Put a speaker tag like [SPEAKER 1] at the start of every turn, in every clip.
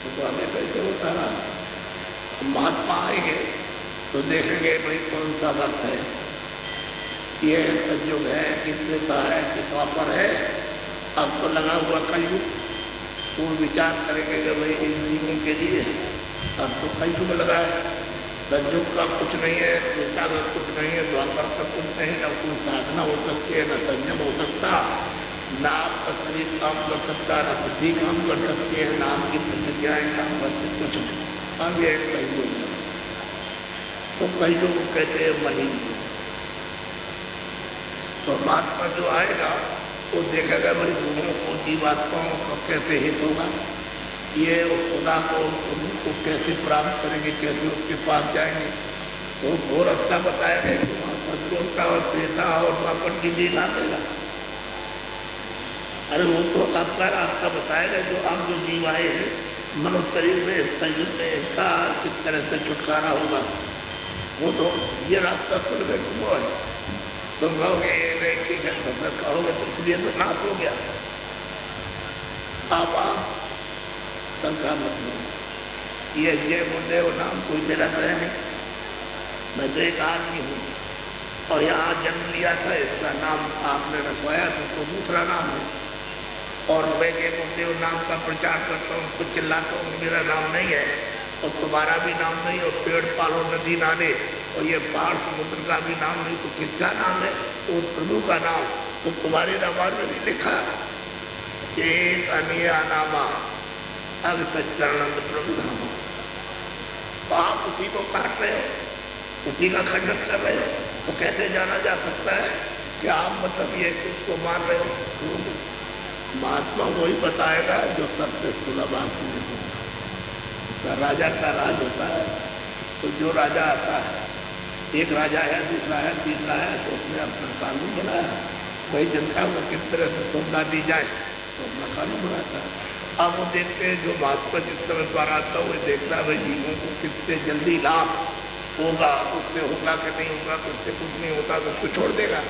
[SPEAKER 1] तो हमें कैसे होता रहा। महात्मा आएंगे तो देखेंगे भाई कौन सा वक्त है, ये संयोग है, कितने का है, कितना पर है। अब तो लगा हुआ कलयुग, तो विचार करेंगे कि भाई इस जीवन के लिए अब तो कलयुग लगा है। संयोग का कुछ नहीं है, त्रेता का कुछ नहीं है, द्वापर का कुछ नहीं, न कोई साधना हो सकती है, न संयम हो सकता, न आपका शरीर काम कर सकता, न बुद्धि काम कर सकती है, न आपकी प्रतिज्ञाएं काम कर सकते, कुछ नहीं। अब ये कलयुग है, तो कलयुग कहते हैं मलिन। तो महात्मा जो आएगा वो देखेगा भाई दोनों को जीवात्माओं का कैसे हित होगा, ये खुदा को उनको कैसे प्राप्त करेंगे, कैसे उसके पास जाएंगे। तो वो रास्ता बताएंगे कि वहाँ सत्यों का और त्रेता और द्वापर की लीला देगा। अरे वो तो आपका रास्ता बताएगा जो आप जो जीव आए हैं मनुष्य शरीर में, शरीर में इसका किस तरह से छुटकारा होगा। वो तो ये रास्ता सुन गए तुम है, तुम कहोगे ये ठीक है, तो फिर कहोगे तो इसलिए तो नाश हो गया। आप शंका मतलब ये जय गुरुदेव नाम कोई मेरा तो है नहीं, मैं तो एक आदमी हूँ और यहाँ जन्म लिया था, इसका नाम आपने रखवाया तो दूसरा नाम है। और मैं जय गुरुदेव नाम का प्रचार करता हूँ, कुछ चिल्लाता हूँ मेरा नाम नहीं है और तुम्हारा भी नाम नहीं, और पेड़ पालो नदी नाले और ये पहाड़ समुद्र का भी नाम नहीं, तो किसका नाम है? तो प्रभु का नाम। तो तुम्हारे रामायण में भी लिखा एक अनिया नामा अब सच्चानंद प्रभु धाम। तो आप उसी को काट रहे हो, उसी का खंडन कर रहे हो, तो कैसे जाना जा सकता है कि आप मतलब ये उसको मान रहे हो? महात्मा वही बताएगा जो सबसे सुलभ आपको होगा। राजा का राज होता है, तो जो राजा आता है, एक राजा है, दूसरा है, तीसरा है, तो उसने अपना कानून बनाया, वही जनता को किस तरह से सुविधा दी जाए तो अपना कानून बनाता है। अब वो देखते हैं जो महात्मा जिस समय पर आता है वो देखता है भाई जीवों को कितने जल्दी लाभ होगा, उससे होगा कि नहीं होगा, उससे कुछ नहीं होता तो उसको छोड़ देगा।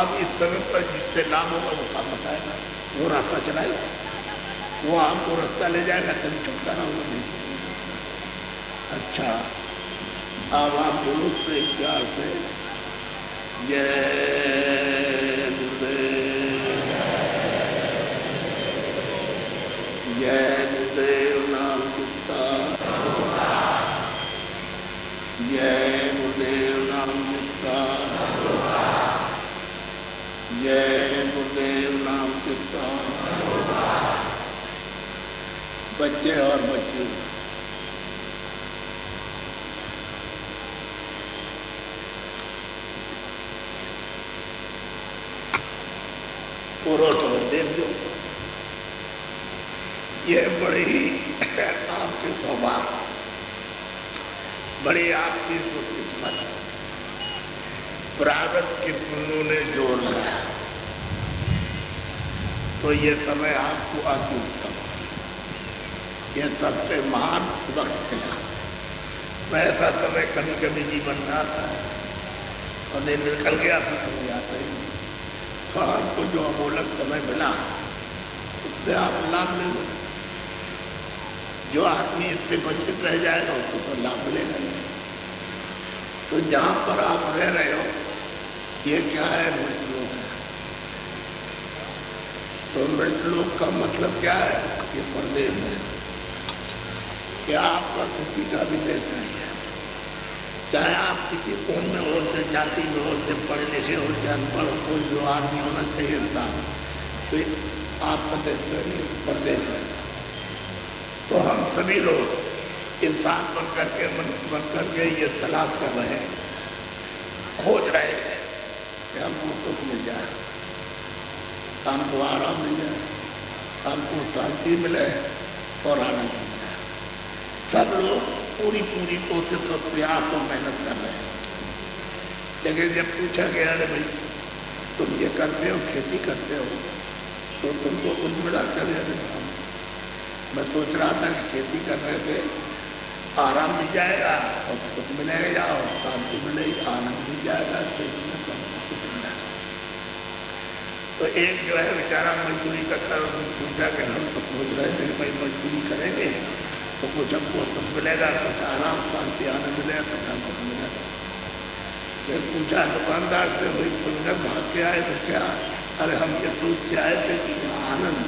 [SPEAKER 1] अब इस समय पर जिससे लाभ होगा वो काम बताएगा, वो रास्ता चलाएगा, वो आपको रास्ता ले जाएगा, कभी छुटकारा होगा नहीं। अच्छा, अब आप बोलो से प्यार से जय गुरुदेव, जय गुरुदेव नाम गुप्ता, जय गुरुदेव नाम गुप्ता, जय गुरुदेव नाम गुप्ता। बच्चे और बच्चे पुरुष और देव, ये बड़े ही आपके स्वभाव, बड़ी आपकी किस्मत, प्रारब्ध के पुण्यों ने जोड़ लगाया, तो ये समय आपको अति उत्तम, ये सबसे महान वक्त है। ऐसा समय कभी कभी जीवन में आता है और दिन निकल गया तो कभी आता ही। तो आपको जो अमूलक समय मिला उससे आप लाभ ले लो। जो आदमी इससे वंचित रह जाएगा उसको तो लाभ मिलेगा नहीं। तो जहाँ पर आप रह रहे हो ये क्या है? मृतलोक है। तो मृतलोक का मतलब क्या है? ये परदेश है। क्या आपका किसी का भी देश नहीं है, चाहे आप किसी कौन में हो, से जाति में हो, से पढ़े लिखे हो, से अनपढ़ हो, कोई जो आदमी होना चाहिए इंसान, तो आपका देश परदेश है। तो हम सभी लोग इंसान बन करके, मनुष्य बन करके ये तलाश कर रहे हैं, खोज रहे हैं कि हमको सुख मिल जाए, हमको आराम मिल जाए, हमको शांति मिले और आनंद मिल जाए। सब लोग पूरी कोशिश और प्रयास और मेहनत कर रहे हैं। लेकिन जब पूछा गया अरे भाई तुम ये करते हो, खेती करते हो, तो तुमको कुछ मिला? करे मैं सोच रहा था कि खेती करने से आराम मिल जाएगा और सुख मिलेगा और शांति मिलेगी, आनंद मिल जाएगा। तो एक जो है बेचारा मजदूरी करता है, उसने सोचा कि हम तो सोच रहे थे कि भाई मजदूरी करेंगे कुछ हमको सुख मिलेगा, कुछ आराम शांति आनंद मिलेगा, कुछ हमको मिलेगा। फिर पूछा दुकानदार से, भाई सुंदर भाग के आए तो क्या? अरे हम ये सोच के आए थे कि यहाँ आनंद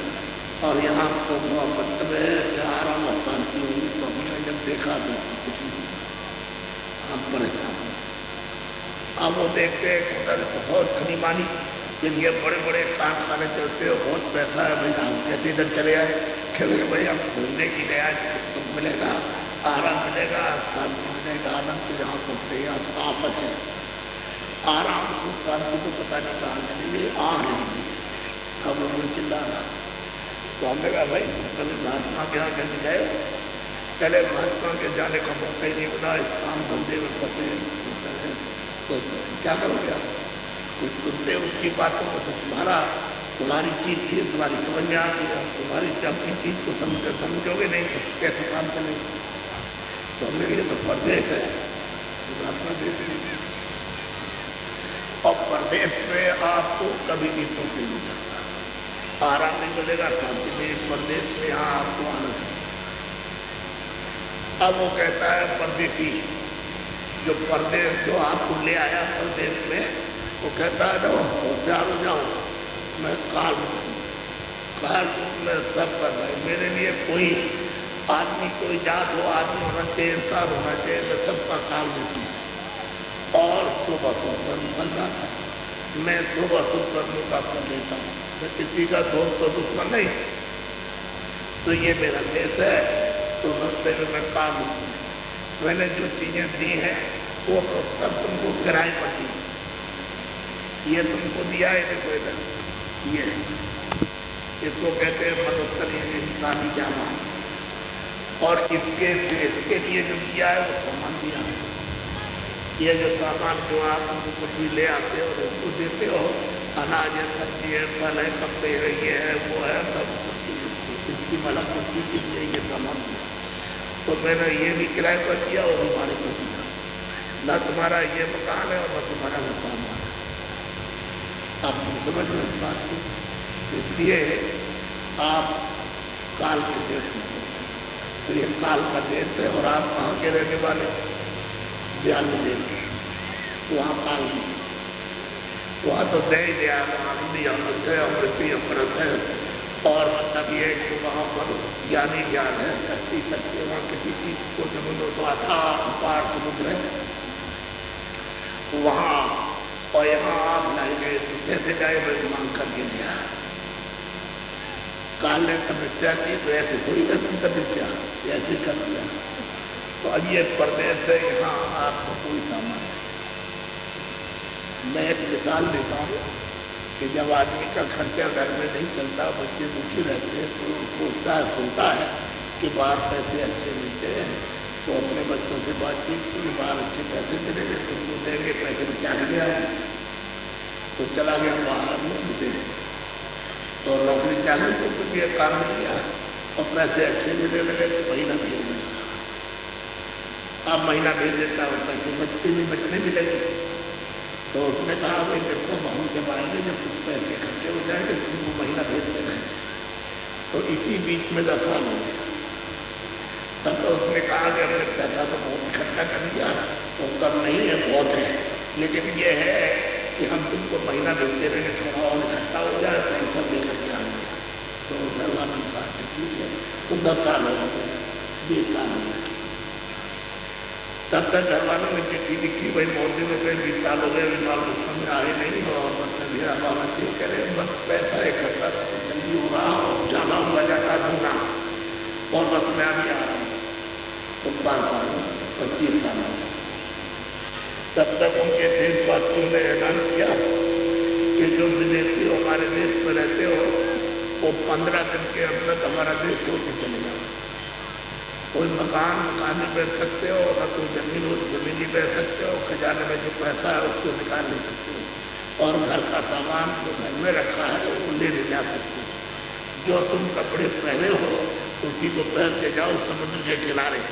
[SPEAKER 1] और यहाँ तो मतलब है कि आराम और शांति होगी, तो हमने जब देखा तो कुछ नहीं, हम परेशान। अब वो देखते उधर बहुत धनी मानी, जिनके बड़े बड़े कारखाने चलते हो, बहुत पैसा है, भाई हम कैसे इधर चले आए? खेले भाई हम घूमने की गया, सुख मिलेगा, आराम मिलेगा, शांति मिलेगा, आनंद तो यहाँ पहुँचते यहाँ तो आपस है, आराम सुख शांति को पता नहीं कहाँ मिलेगी, आ नहीं हम लोग चिल्ला रहा। तो हमने कहा भाई कभी महात्मा के यहाँ कैसे गए? चले महात्मा के जाने का मौका ही नहीं मिला, इस काम धंधे में फंसे, तो क्या करोगे आप? कुछ सुनते उसकी बातों को तो तुम्हारी चीज थी, तुम्हारी समझ में आती है, तुम्हारी अपनी चीज को समझोगे नहीं तो कैसे काम चलेगा? तो हमने ये तो परदेश है, परदेश नहीं, और परदेश में आपको कभी भी सुख नहीं मिलता, आराम नहीं मिलेगा, शांति नहीं, परदेश में यहाँ आपको आनंद। अब वो कहता है परदेशी जो परदेश जो आपको ले आया परदेश में, वो कहता है जब होशियार हो जाओ, मैं काल में सब कर रहा है, मेरे लिए कोई आदमी कोई जात हो, आदमी होना चाहिए, इंसान होना चाहिए, मैं सबका काल देती हूँ और सुबह कर्म बन जाता है, मैं सुबह कर्म का कर लेता हूँ, मैं किसी का दोस्त तो दुश्मन नहीं, तो ये मेरा देश है, तो रस्ते में मैं काम हूँ, मैंने जो चीजें दी हैं वो तो सब तुमको किराए पर दी, ये तुमको दिया है, देखो इधर ये इसको कहते हैं मनुष्य इंसानी जाना, और इसके लिए जो दिया है वो सामान दिया है। ये जो सामान जो आप कुछ भी ले आते हो उसको देते हो, अनाज है, सब्जी है, फल है, कपड़े है, ये है, वो है, सब इसकी मतलब कुछ के लिए ये सामान दिया, तो मैंने ये भी किराए पर दिया और हमारे को दिया, न तुम्हारा ये मकान है और न तुम्हारा वो सामान है। आप समझ लो इस बात को, इसलिए आप काल के देश में, तो ये काल का देश है, और आप कहाँ के रहने वाले? दयालु देश, वहाँ काल नहीं, वहाँ तो दया दया आनंदी अमृत है, अमृति अमृत है, और मतलब ये कि वहाँ पर ज्ञानी ज्ञान है, शक्ति शक्ति, वहाँ किसी चीज को समुद्र तो आता अपार समुद्र है वहाँ, और यहाँ आप लाएंगे तो कैसे जाए? मैं मांग करके दिया, काल ने तपस्या की तो ऐसे थोड़ी करती तपस्या, ऐसे कर दिया। तो अब ये परदेश है, यहाँ आपको कोई सामान नहीं। मैं एक मिसाल देता हूँ कि जब आदमी का खर्चा घर में नहीं चलता, बच्चे दुखी रहते हैं, तो सोचता है सुनता है कि बाहर पैसे अच्छे मिलते हैं, तो अपने बच्चों से बातचीत की, बाहर अच्छे पैसे मिलेंगे, तुमको देंगे, पैसे में क्या गया है, तो चला गया बाहर में, तो नौकरी चालू तो कुछ ये काम नहीं किया और पैसे अच्छे मिलने लगे, तो महीना भेज देता, अब महीना भेज देता और पैसे बचते भी बचने भी लगे। तो उसने कहा भाई देखो हम जब आएंगे, जब कुछ पैसे इकट्ठे हो जाएंगे तुमको महीना भेज देना है। तो इसी बीच में 10 साल हो गया, तब तो उसने कहा कि अगर पैसा तो बहुत इकट्ठा कर दिया, तो कम नहीं है, बहुत है, लेकिन ये है कि हम तुमको महीना भेजते रहेंगे, थोड़ा और इकट्ठा हो जाए तो हम सब लेकर के आएंगे। तो धरवाना कहा ठीक है, तो 10 साल हो गए, 20 साल हो गए, तब तक घरवालों ने चिट्ठी लिखी, भाई मोदी में कहीं 20 साल हो गए, विमाल में आए नहीं, और मतलब ये हमारा ठीक करे, बस पैसा इकट्ठा जल्दी हो रहा और जाना हुआ जाता धंधा, और बस मैं अभी आ रहा हूँ, तो 5 साल 25 साल हो गए। तब तक उनके देशवासियों ने ऐलान किया कि जो विदेशी हमारे देश में रहते हो वो 15 दिन के अंदर हमारा देश छोड़ के चले जाओ, कोई मकान नहीं बैठ सकते हो, न कोई जमीन हो जमीन नहीं बैठ सकते हो, खजाने में जो पैसा है उसको निकाल नहीं सकते हो, और घर का सामान जो घर में रखा है वो ले जा सकते हो, जो तुम कपड़े पहने हो उसी को पहन के जाओ समुद्र के किनारे,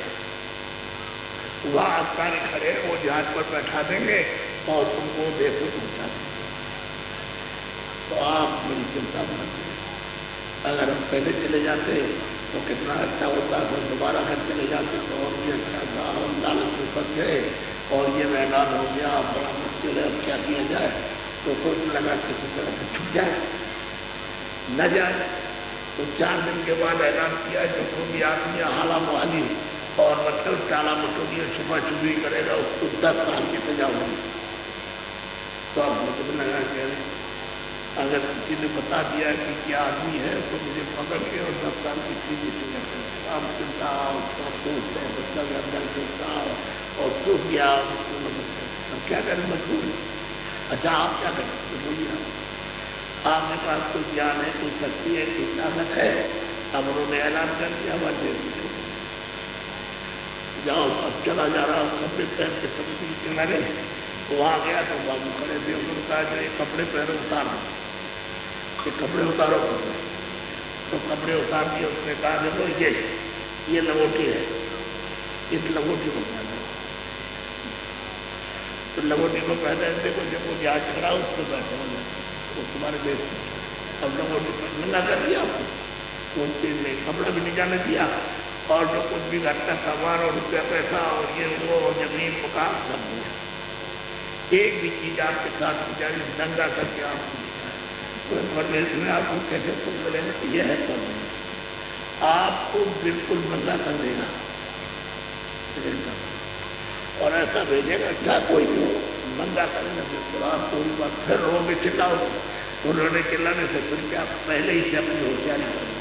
[SPEAKER 1] वहाँ आसानी खड़े वो जहाज पर बैठा देंगे और तुमको देश में पहुँचा देंगे। तो आप मेरी चिंता मत, अगर हम पहले चले जाते तो कितना अच्छा होता, फिर दोबारा घर चले और ये मैदान हो गया, बड़ा मुश्किल है, अब क्या किया जाए। तो सोचने लगा किसी तरह से छूट जाए, न जाए। तो 4 दिन के बाद ऐलान किया जो कोई भी आदमी हाला मुहाली और मतलब टाला मटोली और छुपा छुपी करेगा उसको 10 साल की सजा होगी। तो अब मुझे लगा कि अगर किसी ने बता दिया कि क्या आदमी है तो मुझे पकड़ के और 10 साल की सीधी सजा करेगा। अब चिंता उसका सोचता है, बच्चा के अंदर सोचता और सूख गया। अब क्या करें, मजबूर। अच्छा आप क्या करें तो बोलिए, आपके पास कोई ज्ञान है, कोई शक्ति है, कोई ताकत है। अब उन्होंने ऐलान कर दिया, जाओ अब चला जा रहा हूँ कपड़े पहन के समुद्र के किनारे। वहाँ गया तो बाबू खड़े थे, उन्होंने कहा जो ये कपड़े पहनो उतारो, ये कपड़े उतारो। तो कपड़े उतार दिए। उसने कहा देखो ये लंगोटी है, इस लंगोटी को पहनो। तो लंगोटी को पहने देखो जब वो जहाज खड़ा उस पर बैठे हो वो तुम्हारे देश में। अब लंगोटी नंगा कर दिया आपको, कोई चीज नहीं, कपड़ा भी नहीं जाने दिया। और जो कुछ भी घर का सामान और रुपया पैसा और ये वो और जमीन मकान सब दिया। एक भी चीज आपके साथ गुजारी नंगा करके आपको परदेश में आपको कैसे तुम बोलेंगे यह है सब आपको बिल्कुल नंगा कर देगा और ऐसा भेजेगा क्या कोई भी नंगा करेगा बिल्कुल। आप पूरी बात फिर रोगे चिल्लाओ। उन्होंने चिल्लाने से फिर क्या पहले ही से अपनी होशियारी कर।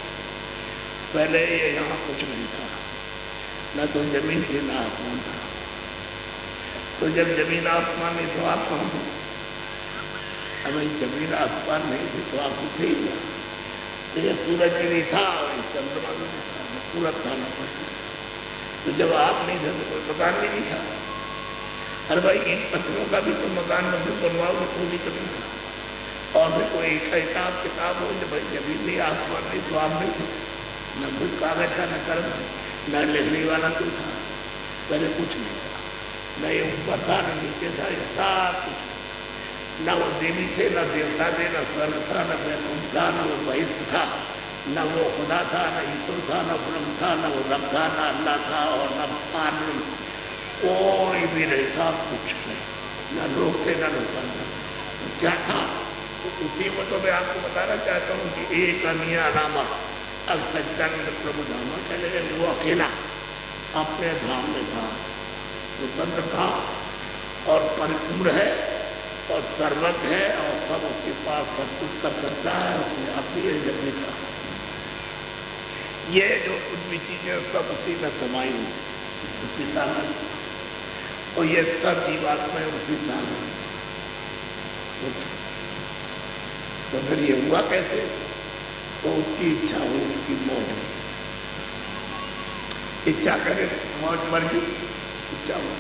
[SPEAKER 1] पहले ये यहाँ कुछ नहीं था, न तो जमीन थी न आसमान था। तो जब जमीन आसमान नहीं तो आप कहाँ थे? अभी जमीन आसमान नहीं थी तो आप उठे ही ना। तो ये सूरज भी नहीं था और चंद्रमा भी नहीं था, सूरज था ना पड़ती। तो जब आप नहीं थे तो कोई मकान भी नहीं था। अरे भाई इन पत्थरों का भी तो मकान में बनवाओ तो कोई दिक्कत नहीं था। और फिर कोई हिसाब किताब हो जब भाई जमीन नहीं आसमान नहीं तो आप नहीं थे, न कुछ कागज था न कलम, न लिखने वाला कोई था। पहले कुछ नहीं था, न ये ऊपर था न नीचे था, ये सब कुछ न वो देवी थे न देवता थे, न स्वर्ग था न वैकुंठ था, न वो बहिष्ठ था, न वो खुदा था, न ईश्वर था, न ब्रह्म था, न वो रब था, न अल्लाह था और न पानी, कोई भी नहीं था, कुछ नहीं, न लोग थे न लोग था। क्या था उसी में तो मैं आपको बताना चाहता हूँ कि एक अनिया नामा अब सच्चानंद प्रभु धाम चले गए। वो अकेला अपने धाम में था, स्वतंत्र था और परिपूर्ण है और सर्वज्ञ है और सब उसके पास सब कुछ कर सकता है। उसने अपनी जगह का ये जो कुछ भी चीजें सब उसी में समाई हुई, उसी साधन और ये सब जीवात्मा उसी साधन। तो फिर ये हुआ कैसे? तो उसकी इच्छा हुई, उसकी मौज हुई, इच्छा करे मौज मर गई, इच्छा हुई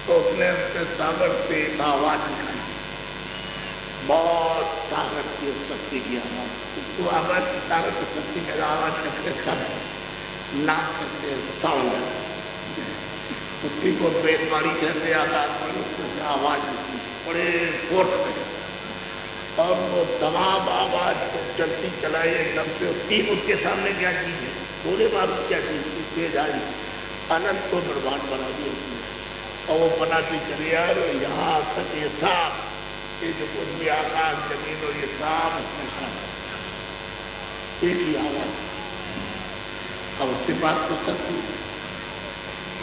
[SPEAKER 1] तो उसने अपने सागर से एक आवाज निकाली, बहुत ताकत की शक्ति की आवाज। उसको आवाज की ताकत की शक्ति की आवाज करके सब नाक करके साउंड उसी को बेदमारी कहते आकाशवाणी, उससे आवाज निकली बड़े फोर्स में और वो तमाम आवाज को चलती चलाई एकदम से। तीन उसके सामने क्या चीज है, बोले बाबू क्या चीज तेज आई, अनंत को ब्रह्मांड बना दिया उसने और वो बनाती चली यार यहाँ तक ये साफ, ये जो कुछ भी आकाश जमीन और ये साफ उसने खाना एक ही आवाज। अब उसके पास तो शक्ति,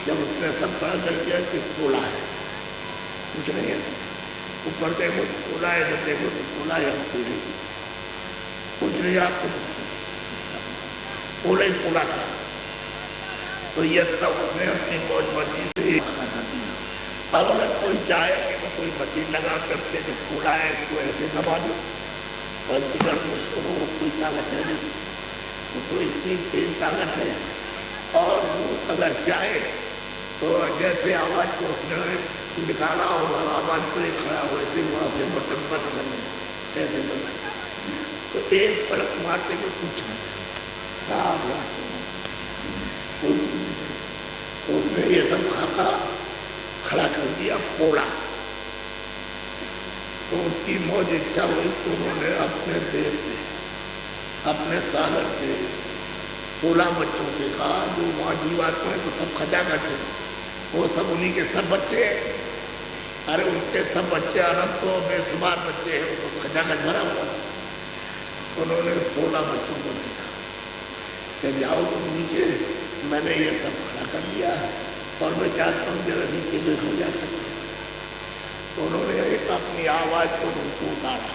[SPEAKER 1] जब उसने सब पढ़ कर दिया कि खोला है कुछ नहीं है, ऊपर देखो खोला है, जब देखो तो खोला है, कुछ नहीं आपको खोला ही खोला था। तो ये सब उसने अपनी मौज मर्जी से अब अगर कोई चाहे कि वो कोई मशीन लगा करके जो खोला है उसको ऐसे दबा दो और उसको कोई ताकत है नहीं, उसको इतनी तेज ताकत है। और वो अगर चाहे तो जैसे आवाज को उसने निकाला और आवाज पर ही खड़ा हो ऐसे वहाँ से बटन बंद करने ऐसे बंद तो एक पलक मारते हुए कुछ नहीं तो उसने ये सब खाता खड़ा कर दिया पोड़ा। तो उसकी मौज इच्छा हुई तो उन्होंने अपने देश से अपने सागर से 16 बच्चों से कहा जो वहाँ जीवात्मा है तो सब खजा करते वो सब उन्हीं के सब बच्चे हैं। अरे उनके सब बच्चे अनंत तो बेशुमार बच्चे हैं, उनको खजाना भरा हुआ। उन्होंने 16 बच्चों को देखा कि जाओ तुम नीचे, मैंने ये सब खड़ा कर दिया और मैं चाहता हूँ जरा नीचे देखो जा सकते। तो उन्होंने एक अपनी आवाज़ को उनको उतारा,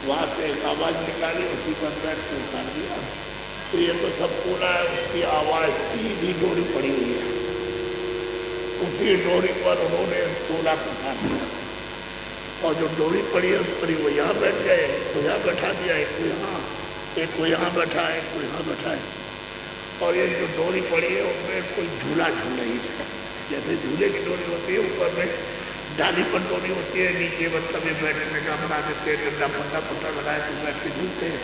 [SPEAKER 1] वहाँ से एक आवाज़ निकाली, उसी पर बैठ के उतार दिया। तो ये तो सब पूरा है, उसकी आवाज़ सीधी डोरी पड़ी हुई है, उसी डोरी पर उन्होंने 16 को उतार दिया। और जो डोरी पड़ी है उस पर वो यहाँ बैठ गए, तो यहाँ बैठा दिया, एक को यहाँ, एक को यहाँ बैठा है, एक को यहाँ बैठा है। और ये जो डोरी पड़ी है उसमें कोई झूला झूल रही है, जैसे झूले की डोरी होती है, ऊपर में डाली पर डोरी होती है, नीचे मतलब ये बैठने का बना देते हैं, डंडा फंडा फंडा लगाए तो बैठ के झूलते हैं,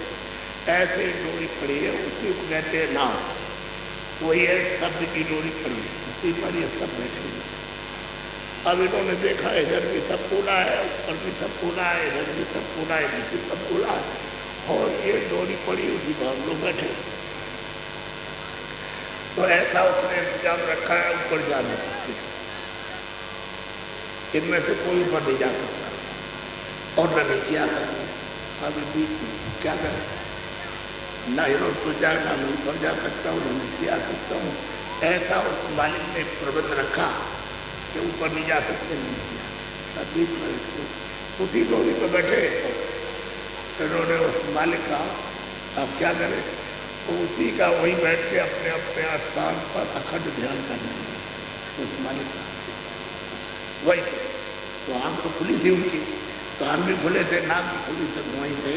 [SPEAKER 1] ऐसे डोरी पड़ी है, उसी को कहते हैं नाव। वही है शब्द की डोरी पड़ी है, उसी पर ये सब बैठे हुए। अब इन्होंने देखा इधर भी सब पूरा है, ऊपर भी सब पूरा है, इधर भी सब पूरा है, नीचे सब पूरा है, और ये डोरी पड़ी उसी पर हम लोग बैठे। तो ऐसा उसने इंतजाम रखा है, ऊपर जा नहीं सकते, इनमें से कोई ऊपर नहीं जा सकता और न नीचे आ सकता। अभी बीच में क्या करें, ना इन्हों तो जा, ना मैं ऊपर जा सकता हूँ, न नीचे आ सकता हूँ। ऐसा उस मालिक ने प्रबंध रखा कि ऊपर नहीं जा सकते, नहीं किया। बीच में उसी डोरी पर बैठे, इन्होंने उस मालिक का अब क्या करें, तो उसी का वही बैठ के अपने अपने स्थान पर अखंड ध्यान करने उस मालिक का। वही तो आँख तो खुली थी उनकी, कान भी खुले थे, नाक भी खुली थी, वहीं से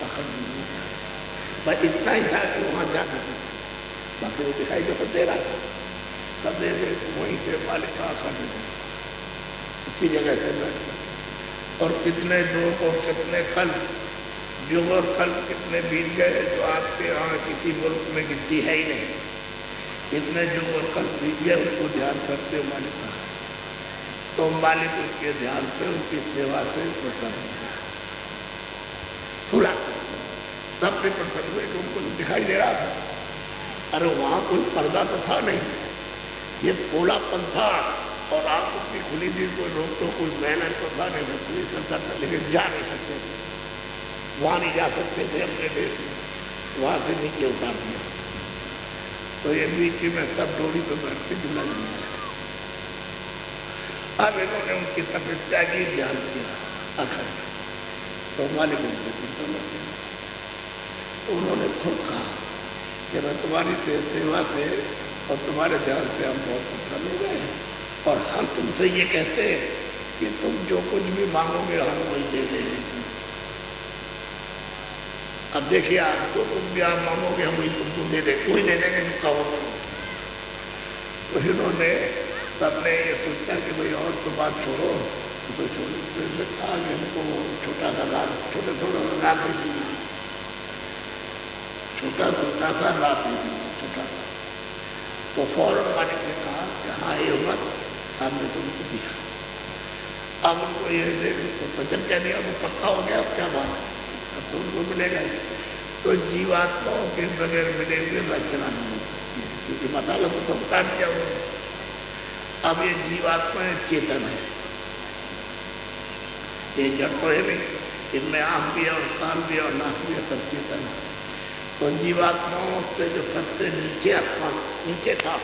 [SPEAKER 1] अखंड बस इतना ही था कि वहाँ जा सकते, बाकी वो दिखाई जो दे रहा था सब दे वहीं से मालिक का अखंड उसी जगह से बैठ। और कितने दुख और कितने कल युग और कल कितने बीत गए जो आपके यहाँ किसी मुल्क में गिनती है ही नहीं। इतने युग और कल बीत गए, उसको ध्यान करते हो मालिक का, तो मालिक उसके ध्यान से, उनकी सेवा से प्रसन्न हो गया। सुना सबसे प्रसन्न हुए कि उनको दिखाई दे रहा था। अरे वहाँ कोई पर्दा तो था नहीं, ये पोलापन था और आँख उसकी खुली थी, कोई रोक तो कोई मेहनत तो था नहीं, पुलिस करता था, लेकिन जा नहीं सकते थे, वहाँ नहीं जा सकते थे अपने देश में, वहाँ से नीचे उतार दिया। तो ये बीच में सब डोरी पर बैठ के झूला झूला। अब इन्होंने उनकी तपस्या की, ध्यान किया अखंड, तो मालिक उनको प्रसन्न हो गया। उन्होंने खुद कहा कि मैं तुम्हारी सेवा से और तुम्हारे ध्यान से हम बहुत प्रसन्न हो गए, और हम तुमसे ये कहते हैं कि तुम जो कुछ भी मांगोगे हम वही दे देंगे। अब देखिए, आप जो कुछ भी आप मांगोगे हम वही तुमको दे देंगे, कोई दे देंगे जो कहो। तो इन्होंने सबने ये सोचा कि भाई और तो बात छोड़ो, तो आगे हमको छोटा सा लाभ, छोटे छोटे लाभ दे दीजिए, छोटा सा लाभ दे दीजिए, छोटा सा। तो फौरन मालिक ने कहा कि हाँ ये मत, हमने तुमको दिया। अब उनको ये वचन क्या दिया, वो पक्का हो गया, अब क्या बात है, अब तो उनको मिलेगा ही। तो जीवात्माओं के बगैर मिले हुए रचना नहीं हो सकती, क्योंकि मसाला तो सब काट दिया उन्होंने। अब ये जीवात्मा चेतन है, ये जड़ तो है नहीं, इनमें आँख भी है और कान भी है और नाक भी है, सब चेतन है। तो जीवात्माओं से जो सबसे नीचे था,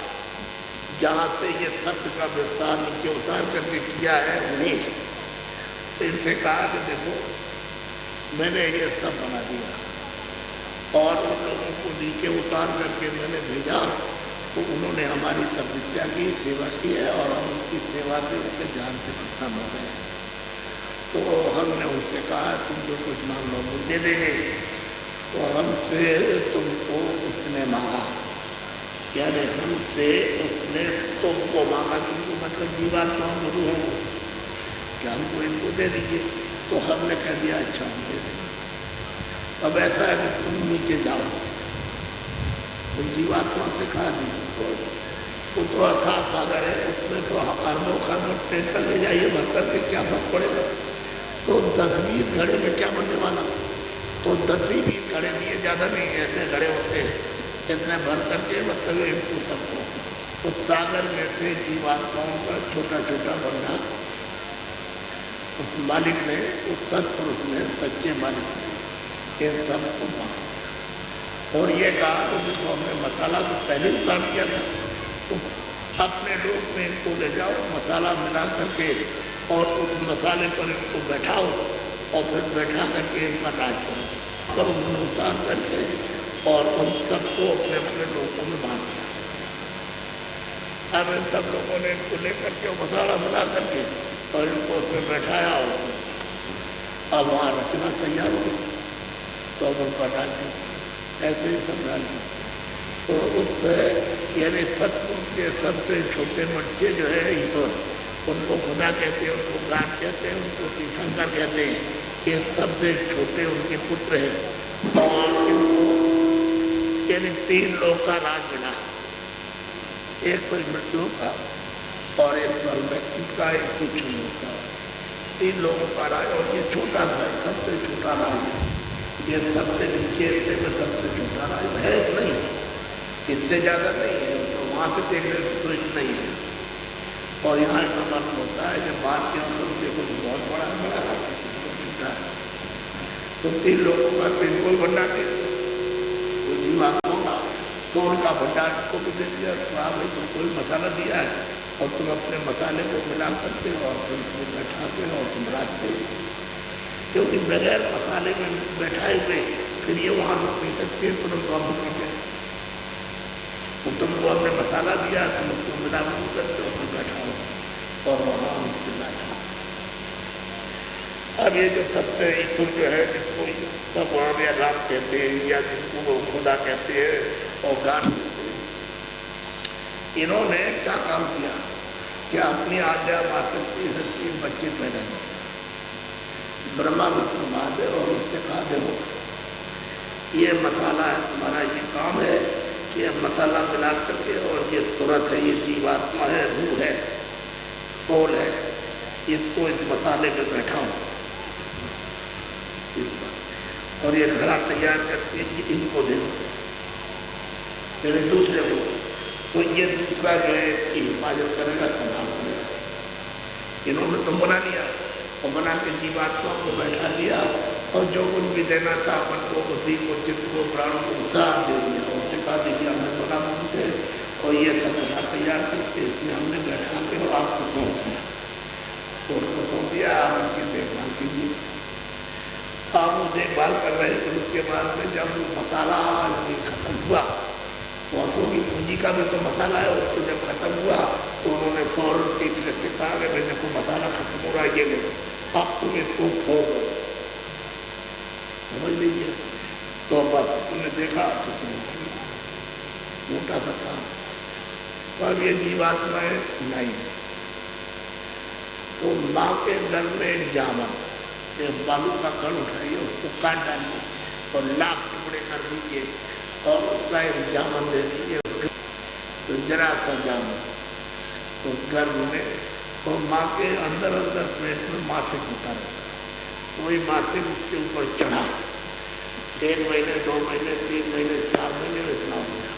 [SPEAKER 1] जहाँ से ये सत्य का विस्तार नीचे उतार करके किया है उन्हें, तो इनसे कहा कि देखो मैंने ये सब बना दिया और उन लोगों को नीचे उतार करके मैंने भेजा, तो उन्होंने हमारी तपस्या की, सेवा की है, और हम उनकी सेवा से उनके ध्यान से प्रसन्न हो गए। तो हमने उनसे कहा तुम जो कुछ मांग लो वो दे देंगे। तो हमसे तुमको उसने मांगा, यानी हमसे उसने तुमको मांगा, क्योंकि मतलब जीवात्मा गुरु है वो, कि हमको इनको दे दीजिए। तो हमने कह दिया अच्छा हम दे देंगे। अब ऐसा है कि तुम नीचे जाओ, तुम जीवात्मा से कहा तो अथाह सागर है, उसमें तो अरबों खरबों टैंकर ले जाइए भर करके, क्या फर्क पड़ेगा। तो 10-20 घड़े में क्या बनने वाला, तो 10-20 घड़े दिए, ज़्यादा नहीं ऐसे घड़े होते हैं, इतने भर करके मतलब इनको सबको उस सागर में से जीवात्माओं का छोटा छोटा बंधा उस मालिक ने, उस सत्पुरुष ने, सच्चे मालिक ने इन सबको बांटा। और ये कहा तो जिसको हमने मसाला तो पहले ही काम किया था, तो अपने लोग में इनको ले जाओ, मसाला मिला करके और उस मसाले पर इनको बैठाओ और फिर बैठा करके इनका राज करो। तो नुकसान करके और उन सबको अपने अपने लोगों में बांट दिया। अब इन सब लोगों ने इनको लेकर के मसाला मिला करके और इनको उसमें बैठाया और अब वहाँ रचना तैयार हो गई। तो अब उनका राज्य ऐसे ही संभाल। तो उस यानी सतपुरुष के सबसे छोटे बच्चे जो है ईश्वर, उनको खुदा कहते हैं, उनको गान कहते हैं, उनको तीर्थंकर कहते हैं। ये सबसे छोटे उनके पुत्र हैं और इनको यानी 3 लोग का राज मिला। एक पर मृत्यु का और एक पर व्यक्ति का, एक कुछ लोग का, 3 लोगों का राज। और ये छोटा था, सबसे छोटा राज है। ये सबसे नीचे में सबसे छोटा राज है नहीं, इससे ज़्यादा नहीं है। तो वहाँ से देखने तो नहीं है। और यहाँ इतना मालूम होता है जब बात के अंदर देखो तो बहुत बड़ा बड़ा है, छोटा है। तो 3 लोगों का बिल्कुल भंडार दे तो जीवात्माओं का, तो उनका भंडार को भी दे दिया। तो भाई बिल्कुल मसाला दिया है और तुम अपने मसाले को मिला करते हो और फिर उसमें बैठाते हो और तुम राखते हो। क्योंकि बगैर मसाले में बैठाए हुए फिर ये वहाँ रुक नहीं सकते, तुरंत वहाँ रुक नहीं। तो तुमको हमने मसाला दिया, तुम उसको मिला करते हो, फिर बैठाओ और वहाँ उससे बैठा। अब ये जो सबसे ईश्वर जो है, जिसको भगवान या राम कहते हैं या जिसको वो खुदा कहते हैं और गान कहते हैं, इन्होंने क्या काम किया कि अपनी आज्ञा मात्र की बच्चे पैदा किए। ब्रह्मा विष्णु महादेव और उससे कहा देखो ये मसाला है, तुम्हारा ये काम है, ये मसाला मिला करके और ये तुरंत है, ये जीवात्मा है, रूह है, सोल है, इसको इस मसाले में बैठाओ और ये घड़ा तैयार करके इनको दे दो मेरे दूसरे को। तो ये दूसरा जो है इसकी हिफाजत करेगा, संभाल करेगा। इन्होंने तो बना लिया और बना के जीवात्मा को बैठा दिया और जो कुछ भी देना था मन को, बुद्धि को, चित्त को, प्राणों को उतार दे दिया और सिखा दीजिए हमने बना मानते और ये सब बना तैयार करके इसमें हमने बैठा के और आपको सौंप दिया। तो उनको सौंप दिया, आप उनकी देखभाल कीजिए। आप वो देखभाल कर रहे थे। उसके बाद में जब मसाला खत्म हुआ, औरतों की पूंजी का भी तो मसाला है, उसको जब खत्म हुआ तो उन्होंने फौरन तीसरे से कहा कि मेरे को मसाला खत्म हो रहा है, ये लो अब तुम इसको खो समझ लीजिए। तो बस तुमने देखा तो मोटा सा काम। पर ये जीवात्माएं नहीं। तो माँ के घर में जामन बालू का कण उठाइए, उसको काट डालिए और लाख टुकड़े कर दीजिए और उसका एक जामन दे दीजिए, तो जरा सा जामन तो गर्भ में और माँ के अंदर अंदर पेट में मासिक होता रहता है। वही मासिक उसके ऊपर चढ़ा 1 महीने 2 महीने 3 महीने 4 महीने में इतना हो गया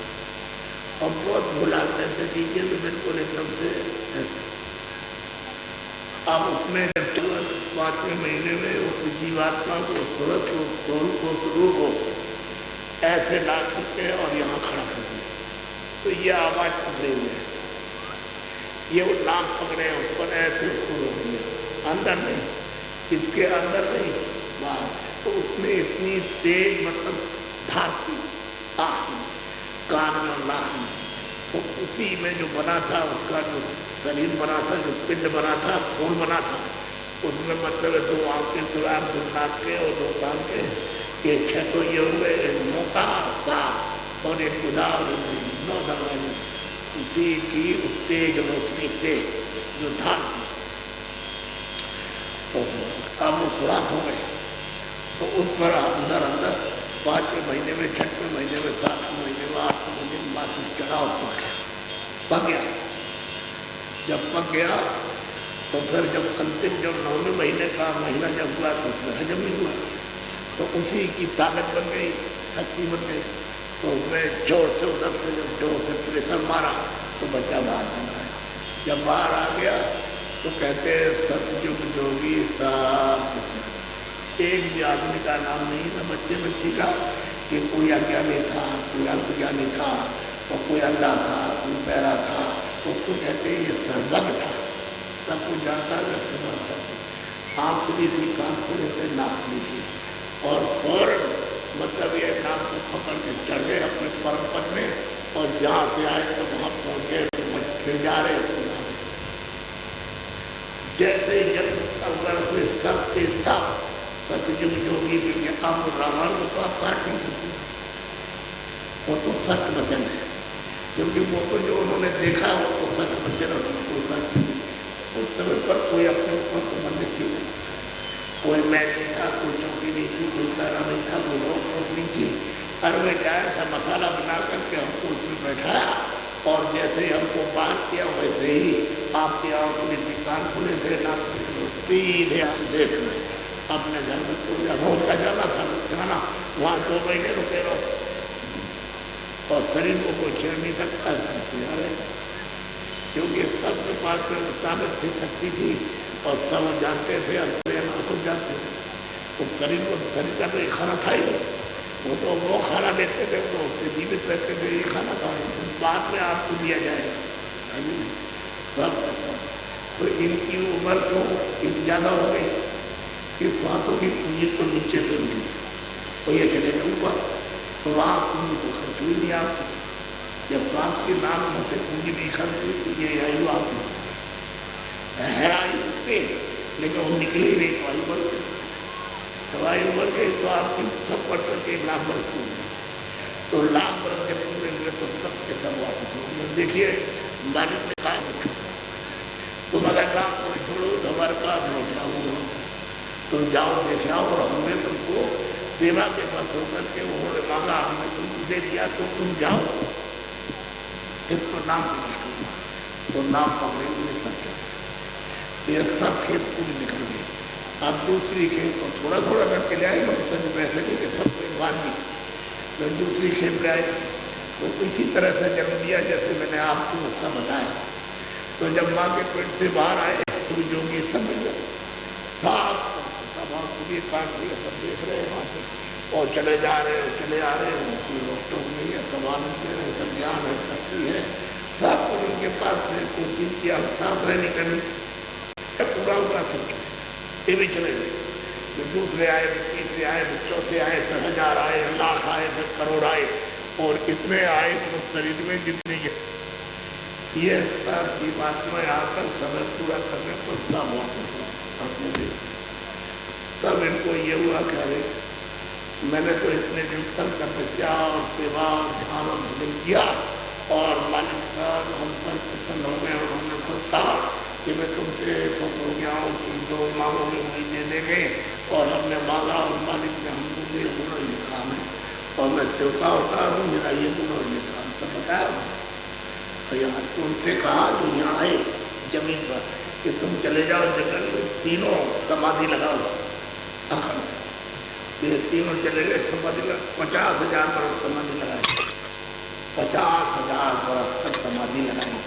[SPEAKER 1] और बहुत भुलाते ऐसे दीजिए तो बिल्कुल एकदम से ऐसे। अब उसमें 5वें महीने में उस जीवात्मा को सूरत को, सोल को, स्वरूप को ऐसे ला सकते और यहाँ खड़ा कर दिया। तो ये आवाज पकड़े हुए हैं, ये वो नाम पकड़े हैं, उस पर ऐसे उसको रोक दिया। अंदर नहीं, इसके अंदर नहीं, बाहर। तो उसमें इतनी तेज मतलब धार थी आँख में, कान में, नाक में। तो उसी में जो बना था उसका जो शरीर बना था, जो पिंड बना था, खून बना था, उसमें मतलब 2 आंखें, 2 आँख, 2 नाक के और 2 कान के, ये 6 तो ये हुए, मौका साफ और एक खुदा 9 दरवाजे। उसी की उत्तेज रोशनी से जो धार थी तो अब वो खुराक हो गए। तो उस पर अंदर अंदर 5वें महीने में, 6वें महीने में, 7वें महीने में, 8वें महीने में मासिक चढ़ा और पक गया। जब पक गया तो फिर जब अंतिम जब 9वें महीने का महीना जब हुआ तो उसमें हजम नहीं हुआ, तो उसी की ताकत बन गई, शक्ति बन गई। तो उसमें जोर से उधर से जब जोर से प्रेशर मारा तो बच्चा बाहर आना है। जब बाहर आ गया तो कहते सतयुग जोगी साहब। एक भी आदमी का नाम नहीं था बच्चे बच्ची का कि कोई अज्ञानी था, कोई अज्ञानी था, और कोई अंधा था, कोई पैरा था। उसको कहते ये सर्वज्ञ था, सब कुछ जानता था। आँख खुली थी, कान खुले थे, नाक खुली थी, और फौरन मतलब ये नाम को पकड़ के चढ़ गए अपने परम पद में, और जहाँ से आए तो वहाँ पहुँच गए तो फिर जा रहे। जैसे जब से सबके सब सतयुग जोगी के काम रावण को तो आप काट नहीं सकते, वो तो सत्य वचन है, क्योंकि वो तो जो उन्होंने देखा वो तो सत्य वचन है। उस समय पर कोई अपने ऊपर संबंधित थी, कोई मैं नहीं था, कोई चौकी नहीं थी, कोई तारा नहीं था, कोई रोक नहीं थी। और वे क्या था मसाला बना करके हमको उसमें बैठाया, और जैसे ही हमको बात किया वैसे ही आपके आंखें कान खुले थे, नाक सीधे आप देख रहे अपने घर में। तो रोज का जाना था खाना, वहाँ 2 महीने रुके रहो, और शरीर को कोई छेड़ नहीं सकता है, क्योंकि सबके पास में सामर्थ्य शक्ति थी, और सब जानते थे, सब जानते थे। तो शरीर का तो एक खाना था ही, वो तो खाना देते थे, तो उससे जीवित रहते थे, ये खाना था, बाद में आपको दिया जाएगा। तो इनकी उम्र तो इतनी ज़्यादा हो गई कि सांसों की पूंजी तो नीचे से उठी, तो ये चले गए ऊपर, तो वहाँ पूंजी को खर्च हुई नहीं आपको। जब सांस के नाम से पूंजी नहीं खर्च हुई तो ये आयु आपकी है, आयु पे, लेकिन वो निकली नहीं, तो आयु बढ़ गई, तो आयु बढ़ गई, तो आपकी सब बढ़ करके 1 लाख वर्ष पूरी, तो लाख वर्ष के पूरे हुए तो सबके सब वापस हो गए। देखिए मालिक ने कहा तुम अगर काम को छोड़ो तो हमारे पास लौटाओ, तुम जाओ देख आओ, और हमने तुमको सेवा के पास होकर के उन्होंने मांगा, हमने तुमको दे दिया, तो तुम जाओ इसको नाम तो नाम पकड़े नहीं सकते। ये सब खेत पूरी निकल गई। अब दूसरी खेत को थोड़ा थोड़ा करके ले आए, पैसे लेके सब कोई बात नहीं, तो दूसरी खेत गए, तो इसी तरह से जन्म दिया जैसे मैंने आपको उसका बताया। तो जब माँ के पेट से बाहर आए तो जोगी सब साफ काट दिया, सब देख रहे हैं वहाँ से, और चले जा रहे हैं, चले आ रहे हैं, कोई रोक टोक नहीं है, सब आनंद दे रहे हैं, सब ज्ञान है, शक्ति है, सब कुछ उनके पास है, कोई चीज की साफ रहने करनी पूरा उनका सब ये भी चले गए। तो दूसरे आए, तीसरे आए, चौथे आए, 10,000 आए, लाख आए, 10 करोड़ आए, और इतने आए तो शरीर में जितने ये सब जीवात्मा आकर समय पूरा करने पर सब अपने तब इनको ये हुआ करे मैंने तो इतने दिन तक तपस्या और सेवा और ध्यान और भजन किया, और मालिक साहब हम पर प्रसन्न हो गए, और हमने सोचा कि मैं तुमसे खुश हो गया हूँ कि जो मांगोगे वही दे देंगे, और हमने मांगा और मालिक ने हमको दे बोलो ये काम है, और मैं सेवका होता हूँ, मेरा ये बोलो ये काम सब बताया। और यहाँ तुमसे कहा जो यहाँ आए जमीन पर कि तुम चले जाओ जंगल में, तीनों समाधि लगाओ, ये तीनों चले गए समाधि लगा, 50,000 वर्ष समाधि लगाई, 50,000 वर्ष तक समाधि लगाई,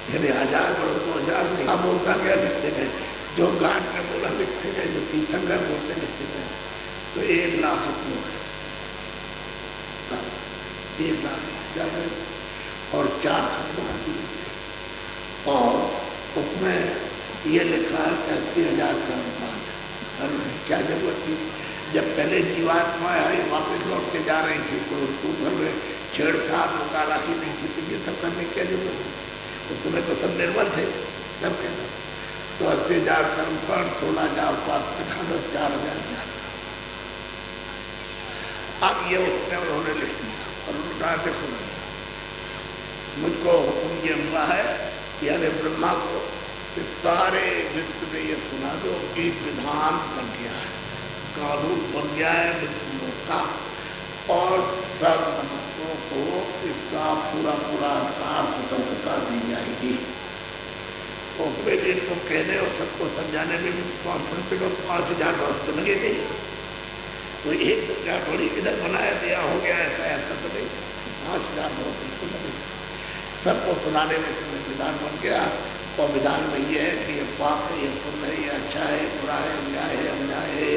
[SPEAKER 1] यदि 1000 वर्ष को 1000 नहीं, अब बोलता गया लिखते गए, जो घाट में बोला लिखते गए, जो तीर्थंकर बोलते लिखते गए, तो 1 लाख लोग 1 लाख और 4 समाधि, और उसमें ये लिखा है 80,000 कर्म। क्या जरूरत थी जब पहले जीवात्मा आई वापस लौट के जा रही थी, तो उसको घर में छेड़छाड़ होता राखी नहीं थी, तो ये सब करने की क्या जरूरत थी? उस समय तो सब निर्बल थे, सब कहना तो 80,000 कर्म पर 16,000 पास 4,000। अब ये उसने उन्होंने लिख दिया, और उन्होंने देखो मुझको हुक्म ये हुआ है यानी ब्रह्मा को कि सारे विश्व में ये सुना दो कि विधान बन गया है, कानून बन गया है विष्णु का, और सब मनुष्यों को इसका पूरा अधिकार स्वतंत्रता दी जाएगी। तो उसमें भी इनको कहने और सबको समझाने में भी 5,000 वर्ष तो लगेंगे, तो एक जगह थोड़ी इधर बनाया दिया हो गया ऐसा तो नहीं, 5,000 वर्ष इसको लगेगा। सबको सुनाने में तुम्हें विधान बन गया। और विधान में ये है कि ये पाप है, ये पुण्य है, ये अच्छा है, बुरा है, न्याय है, अन्याय है,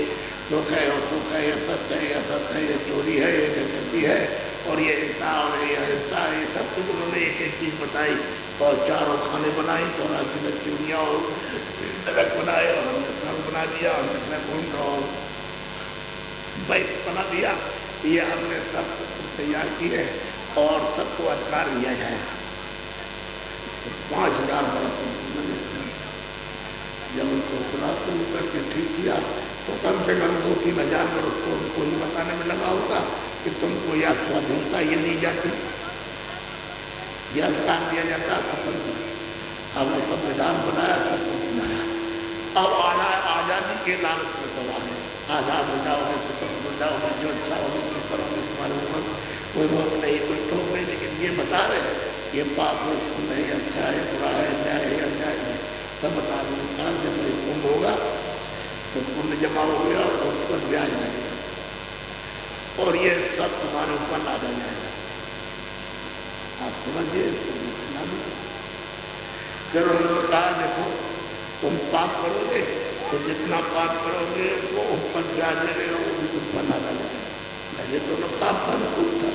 [SPEAKER 1] दुख है और सुख है, ये सत्य है, ये असत्य है, ये चोरी है, ये डकैती है, और ये इंसाफ है, ये अहिंसा है, ये सब कुछ उन्होंने एक एक चीज बताई। और चारों खाने बनाई, 84 चूड़ियाँ और नरक बनाए, और हमने स्वर्ग बना दिया, हमने कुंड और वैश्य बना दिया। ये हमने सब तैयार की है और सबको अधिकार दिया जाएगा। 5000 बरस जब उनको सुना शुरू करके ठीक किया तो कम से कम 2-3 हज़ार बरस तो उनको ही बताने में लगा होगा कि तुमको यह स्वाधीनता ये दी जाती, यह अधिकार दिया जाता स्वतंत्र। अब वो संविधान बनाया, सब कुछ बनाया। अब आज़ादी के लालच में सवाल है, आज़ाद हो जाओगे, स्वतंत्र हो जाओगे, जो अच्छा होगा तो करोगे, तुम्हारे ऊपर कोई रोक नहीं, कोई टोक नहीं। लेकिन ये बता रहे ये पाप है, पुण्य है, अच्छा है, बुरा है, न्याय है, अन्याय है, सब बता रहे। जब ये पुण्य होगा तो पुण्य जमा हो गया और उस पर ब्याज लगेगा और ये सब तुम्हारे ऊपर लादा जाएगा। आप समझिए। फिर उन्होंने कहा देखो तुम पाप करोगे तो जितना पाप करोगे वो ऊपर ब्याज लगेगा, वो भी तुम पर लादा जाएगा। पहले तो पाप का अनुकूल था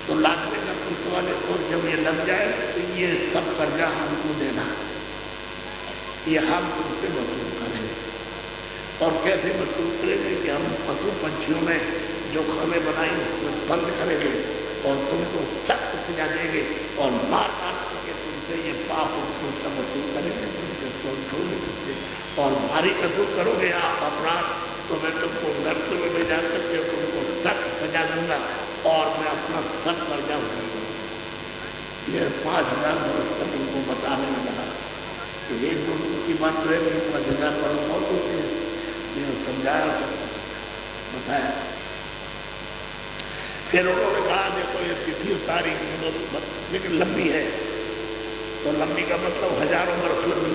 [SPEAKER 1] तो लादने का कुछ वाले, और जब ये लग जाए तो ये सब कर्जा हमको देना, ये हम तुमसे वसूल करेंगे। और कैसे वसूल करेंगे कि हम पशु पंछियों में जो खाने बनाई उसमें बंद करेंगे और तुमको सख्त सजा देंगे और मार मार करके तुमसे ये पाप उसको सब वसूल करेंगे, तुमसे छोड़ेंगे और भारी वसूल करोगे आप अपराध तो मैं तुमको नर्क में ले जा करके तुमको सख्त सजा दूंगा और मैं अपना सब कर्जा उठाऊंगा। ये 5000 वर्ष तक उनको बताने में लगा तो एक दो की बात रहेगी, 5000 वर्ष बहुत होते हैं। समझाया, बताया। फिर उन्होंने कहा देखो ये तिथि तारीख लेकिन लंबी है, तो लंबी का मतलब हजारों वर्ष लंबी,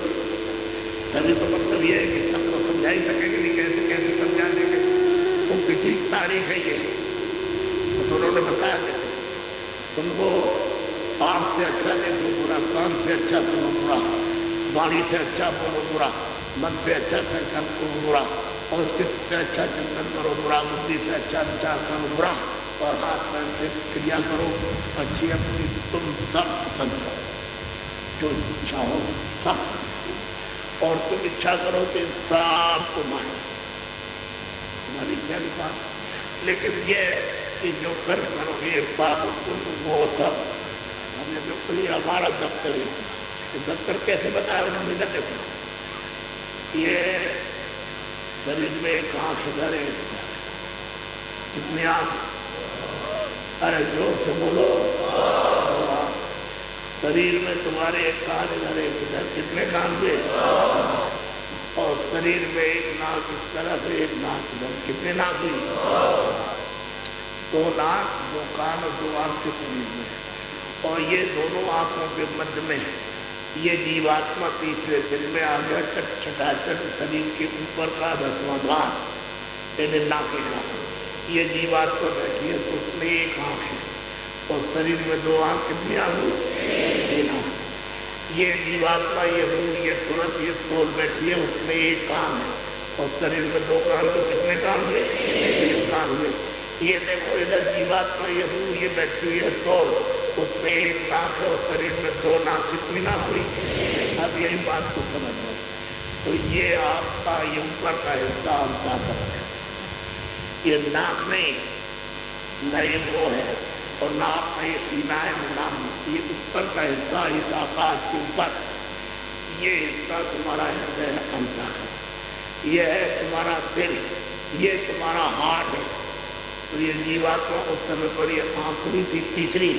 [SPEAKER 1] तभी तो मतलब ये है कि सबको समझा ही सकेंगे नहीं, कैसे कैसे समझा देंगे। तो तिथि तारीख है ये, तो उन्होंने बताया देखो तुमको आँख से अच्छा देखो बुरा, कान से अच्छा सुनो बुरा, वाणी से अच्छा बोलो बुरा, मन से अच्छा संकल्प करो बुरा, और चित्त से अच्छा चिंतन करो बुरा, बुद्धि से अच्छा विचार करो बुरा, और हाथ पैर से क्रिया करो अच्छी अपनी। तुम सब पसंद करो, जो इच्छा हो सब, और तुम इच्छा करो कि सब तुम्हारी इच्छा की बात। लेकिन ये कि जो कर्म करोगे पाप वो सब हमने बिल्कुल ही हमारा दफ्तर है। दफ्तर कैसे बताया उन्होंने, देखो ये शरीर में एक आँख इधर है, कितनी आँख, अरे जोर से बोलो, शरीर में तुम्हारे एक कान इधर है, इधर कितने कान हुए, और शरीर में एक नाक इस तरफ है, एक नाक इधर, कितने नाक हुई, 2 नाक 2 कान और 2 आँख के शरीर में। और ये दोनों आँखों के मध्य में ये जीवात्मा तीसरे दिन में आ गया, छटाछट शरीर के ऊपर का 10वां द्वार नाकेगा। ये जीवात्मा बैठी है तो उसमें एक आँख है और शरीर में 2 आँख, कितनी आँख, ये जीवात्मा ये रूह ये तुरंत ये सोल बैठी है, उसमें एक कान है और शरीर में 2 कान, तो कितने कान हुए, 1 कान हुए। ये देखो इधर जीवात्मा ये रूह ये बैठी हुई है सोल, उसमें 1 नाक है और शरीर में 2 नाक, कितनी नाक हुई। अब यही बात को समझ लो। तो ये आपका ये ऊपर का हिस्सा आपका है, ये नाक नहीं नहीं वो है, और नाक नहीं सीना है, नाक ये ऊपर का हिस्सा, इस आकाश के ऊपर ये हिस्सा तुम्हारा हृदय अंतः, ये है तुम्हारा दिल, ये तुम्हारा हार्ट है। तो ये जीवात्मा उस समय पर ये आँख खुली थी तीसरी,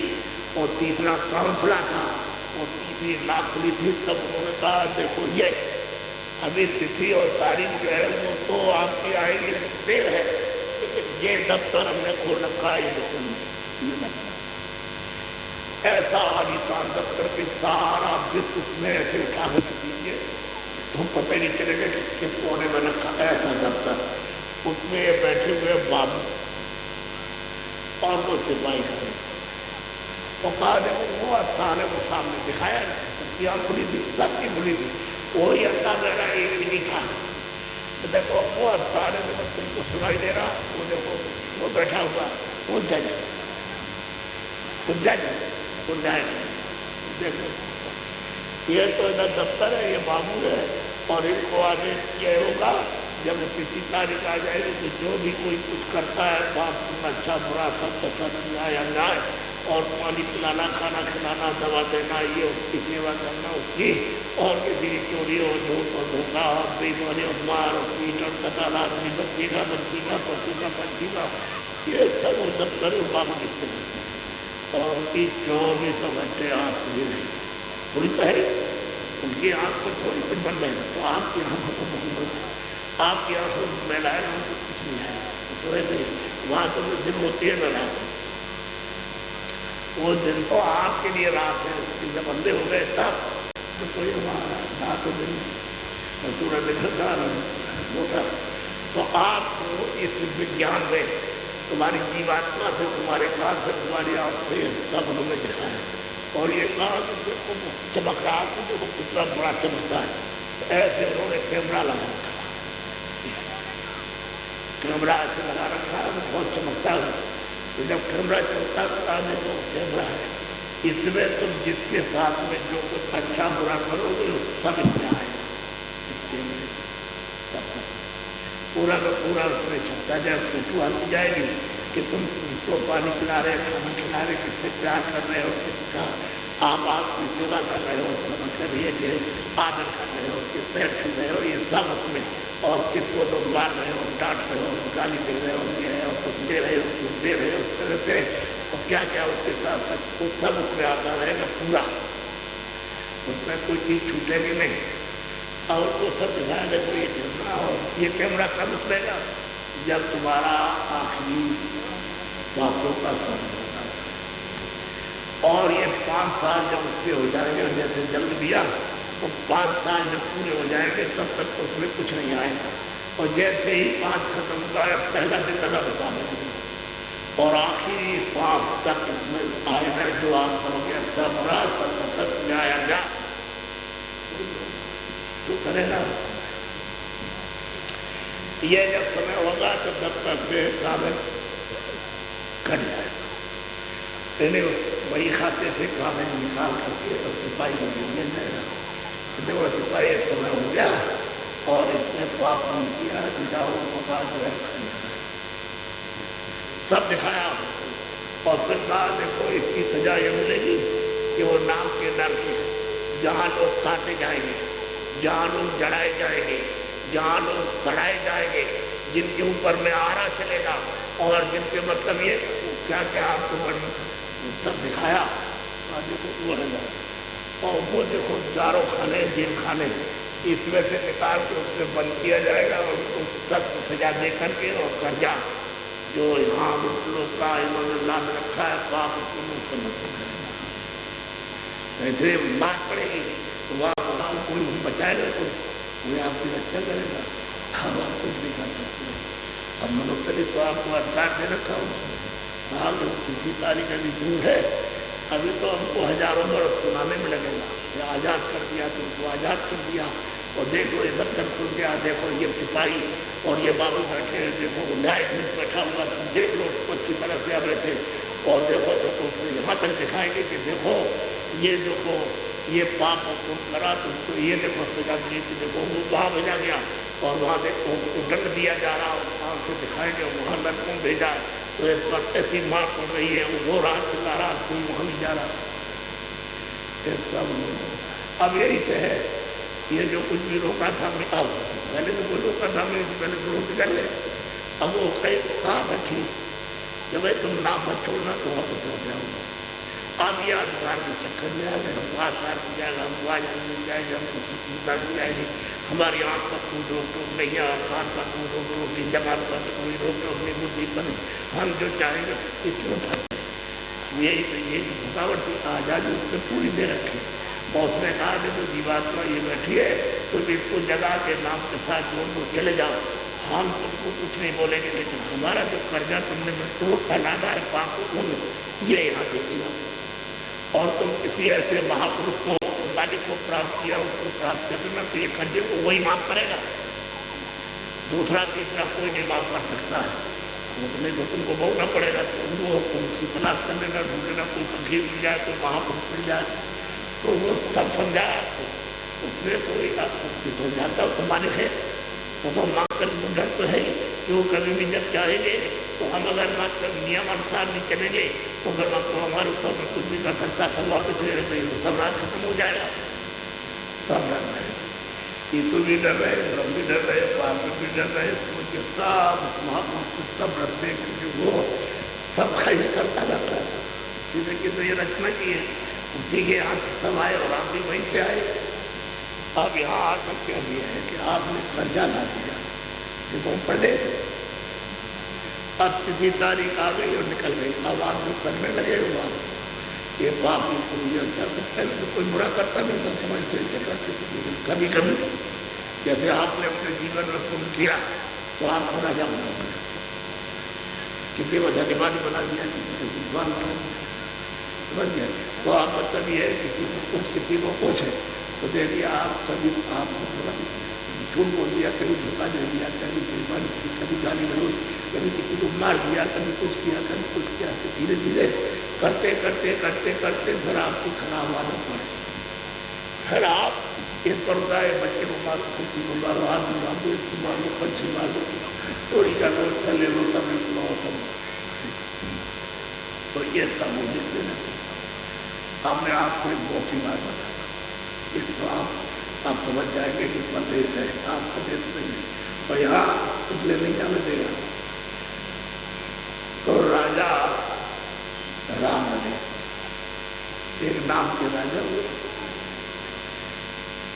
[SPEAKER 1] और तीसरा कान खुला था और तीसरी नाक खुली थी। तब उन्होंने कहा देखो ये अभी तिथि और तारीख जो है वो तो आपकी आएगी देर है, लेकिन ये दफ्तर हमने खोल रखा है, ये दफ्तर ऐसा आलिशान दफ्तर के सारा विश्व उसमें ऐसे कागज दीजिए तो पता ही नहीं चलेगा किस कोने में रखा ऐसा दफ्तर। उसमें बैठे हुए बाबू और वो सिपाही खड़े और कहा देखो वो स्थान है, वो सामने दिखाया ना, सबकी आँख खुली थी, सबकी खुली थी, वही अल्लाह मेरा एक ही नहीं था। तो देखो वो स्थान है, देखो तुमको सुनाई दे रहा, वो देखो वो बैठा हुआ, वो जज, वो जज, वो न्याय। देखो ये तो इधर दफ्तर है, ये बाबू है, और इनको आगे ये होगा जब किसी तारीख आ जाएगी तो जो भी कोई कुछ करता है, बाप अच्छा बुरा सब सच न्याय अन्याय, और पानी पिलाना, खाना खिलाना, दवा देना, ये उसकी सेवा करना उसकी, और किसी की चोरी हो, झूठ और धोखा और बेईमानी और मार और पीट और कताल, आदमी बच्ची का पशु का पंछी का, ये सब वो दफ्तर बाबू दिखते हैं। और उनकी 24 घंटे आँख खुली नहीं, खुली तो है, उनकी आँख को थोड़ी सी बंद है, तो आपकी आँखों को बंद हो, आपकी आँखों में मैला है, उनको कुछ नहीं है। तो ऐसे वहाँ तो वो दिन होती है ना रात, वो दिन तो आपके लिए रात है, उसकी जब अंधे हो गए तब तो कोई हमारा रात दिन सूरज निकलता मोटा। तो आपको इस विज्ञान में तुम्हारी जीवात्मा से, तुम्हारे कान से, तुम्हारी आँख से सब हमें दिखाया, और ये कान देखो चमक रहा है, देखो कितना बड़ा चमकता है। ऐसे उन्होंने कैमरा लगा रखा, कैमरा ऐसे लगा रखा है, बहुत चमकता है। तो जब कैमरा चलता है तो कैमरा है, इसमें तुम जिसके साथ में जो कुछ अच्छा बुरा करोगे सब इसमें आए, पूरा का पूरा उसमें छपता जाए। फोटो आती जाएगी कि तुम किसको पानी पिला रहे, खाना खिला रहे, किससे प्यार कर रहे हो, किसका आप आपकी सेवा कर रहे हो, मतलब ये कि आदर कर रहे हो, किस पैर छू रहे हो, ये सब उसमें, और किसको तुम मार रहे हो, डांट रहे हो, गाली दे रहे हो, ये है, और कुछ दे रहे हो, कुछ दे रहे हो, उस तरह से, और क्या क्या उसके साथ वो सब उसमें आता रहेगा पूरा, उसमें कोई चीज़ छूटेगी नहीं, और वो सब दिखाया देखो ये कैमरा। और ये कैमरा कब उतरेगा? जब तुम्हारा आखिरी बातों का समय होगा, और ये 5 साल जब उसके हो जाएंगे, जैसे जल्द दिया तो 5 साल जब पूरे हो जाएंगे तब तक तो उसमें कुछ नहीं आएगा, और जैसे ही 5 खत्म होता है पहला दिन लगा बता देंगे, और आखिरी 5 तक इसमें आएगा जो आप करोगे सब जाएगा तो करेगा। ये जब समय होगा तो तब तक से कागज कट जाएगा, इन्हें वही खाते से कागज निकाल करके और सिपाही को मिल जाएगा। देखो सिपाही एक समय हो गया और इसने पाप नहीं किया, जाओ मकान जो है सब दिखाया, और फिर कहा देखो इसकी सजा ये मिलेगी कि वो नाम के नर के, जहाँ लोग काटे जाएंगे, जहाँ लोग जड़ाए जाएंगे, जहाँ लोग सड़ाए जाएंगे, जिनके ऊपर में आरा चलेगा, और जिनके मतलब ये क्या क्या आपको सब दिखाया, वो है और वो देखो चारों खाने जेल खाने, इसमें से निकाल के उसमें बंद किया जाएगा, और उसको सख्त सजा दे करके, और कर्जा जो यहाँ लोग का इन्होंने लाद रखा है पाप उसको मुझसे मत करेगा, ऐसे बात पड़ेगी तो वहाँ कोई बचाएगा, कोई आपकी रक्षा करेगा, हम आप कुछ भी कर सकते हैं। अब मनुष्य ने तो आपको अधिकार दे रखा हो, आप किसी तारीख अभी दूर है, अभी तो हमको हजारों बरस सुनाने में लगेगा, ये आज़ाद कर दिया, तुमको आज़ाद कर दिया, और देखो ये दफ्तर खुल गया, देखो ये सिपाही और ये बाबू बैठे, देखो न्यायाधीश बैठा हुआ, तुम देख लो उसको अच्छी तरह से अब बैठे, और देखो तो यहाँ तक दिखाएंगे कि देखो ये पाप तुम करा, तुमको ये देखो सजा दी थी, देखो वो वहाँ भेजा गया, और वहाँ देखो उसको दंड दिया जा रहा, और वहाँ से दिखाएंगे वहाँ नरकों भेजा, तो इस पर ऐसी मार पड़ रही है, वो राह चिल्ला रहा, कोई वहाँ नहीं जा रहा। अब यही से है, ये जो कुछ भी रोका था अब पहले तो कोई रोका था, पहले तो रोक कर ले, अब वो कहीं कहाँ बैठी, जब भाई तुम नाम मत छोड़ना तो वहाँ पर छोड़ जाओगे। अब ये अधिकार के चक्कर में आ गए, हमको आधार मिल जाएगा, हमको आजाद मिल जाएगा, हमको चिंता मिल जाएगी, हमारी आँख पर कोई रोक टोक नहीं है, कान पर कोई रोक टोक नहीं, जबान पर कोई रोक टोक नहीं, बुद्धि पर हम जो चाहेंगे इसमें उठाते। यही तो ये थकावट की आज़ादी उसने पूरी दे रखी, और उसने कहा देखो जीवात्मा ये बैठी है, तो इसको जगा के नाम के साथ जोड़ दो, चले जाओ, हम तुमको कुछ नहीं बोलेंगे, लेकिन हमारा जो कर्जा तुमने मृत्यु फैलाना है पाप को ये यहाँ देखेगा, और तुम किसी ऐसे महापुरुष को मालिक को प्राप्त किया, उसको प्राप्त करना, तो ये कर्जे को वही माफ करेगा, दूसरा तीसरा कोई नहीं माफ कर सकता है। नहीं तो तुमको भोगना पड़ेगा। तुम तलाश कर लेना, ढूंढ लेना, कोई फकीर मिल जाए, कोई महापुरुष मिल जाए, तो वो सब समझाया आपको, उसमें कोई आपको जाता तो मालिक है, तो मांग कर ढूंढा तो है कि वो कभी भी जब चाहेंगे तो हम अगर मात्र नियम अनुसार नहीं चलेंगे तो अगर आपको हमारे ऊपर में कुछ भी कर सकता सब वापस ले रहे सब राज खत्म हो जाएगा। सब डर रहे, यीशु भी डर रहे, ब्रह्म भी डर रहे, पार्वती भी डर रहे, तो सब महापुरुष सब डरते क्योंकि वो सब खाई करता रहता है। जिसे कि तो ये रचना की है, उसी के यहाँ से सब आए और आप भी वहीं से आए। अब यहाँ आकर क्या दिया है कि आपने कर्जा ला दिया, देखो पढ़े अब किसी तारीख आ गई और निकल गई, अब आदमी करने लगे हुआ ये पाप पहले तो कोई बुरा करता नहीं था, समझते करते। कभी कभी जैसे आपने अपने जीवन में पुण्य किया तो आपको राजा बना दिया, किसी को धन्यवाद बना दिया, विद्वान बना दिया, समझ गया। तो आप मतलब ये है किसी को पूछे तो दे दिया, आप कभी आप झूठ बोल दिया, कभी धोखा दे दिया, कभी गाली गलौज, कभी किसी को मार दिया, कभी कुछ किया, कभी कुछ किया, तो धीरे धीरे करते करते करते करते फिर आपकी खराब आदत पड़े। फिर आप इस पर होता है बच्चे को मारो, किसी को मारो, आदमी मारो, इसको मारो, पंछी मारो, चोरी का लोग ले लो, सब सब। तो ये सब हो देते ना। हमने आपको एक बहुत ही बात बताया, इसको आप समझ जाएंगे कि प्रदेश है, आप प्रदेश नहीं है और यहाँ इसलिए नहीं जाने देगा। तो राजा राम ने एक नाम के राजा हुए,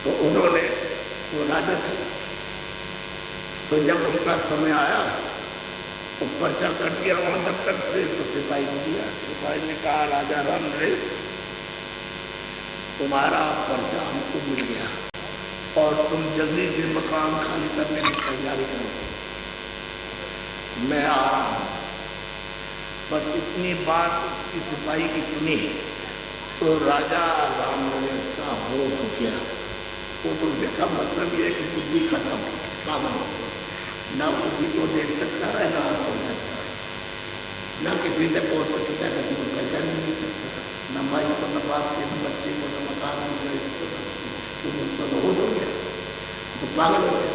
[SPEAKER 1] तो उन्होंने वो राजा थे, तो जब उसका समय आया तो पर्चा कर दिया वहां दफ्तर से, तो सिपाही को दिया। सिपाही ने कहा राजा राम ने तुम्हारा पर्चा हमको मिल गया और तुम जल्दी से मकान खाली करने की तैयारी करो, मैं आ रहा हूँ। बस इतनी बात उसकी सिपाही की सुनी तो राजा राम का हो गया। वो तो देखा मतलब ये कि बुद्धि खत्म, पागल हो, न बुद्धि को देख सकता है, न समझ सकता है, न किसी से बोल सकता है, किसी को पहचान नहीं सकता, न भाई को, न बाप के, न बच्चे को, न मकान हो गया, तो पागल हो गया।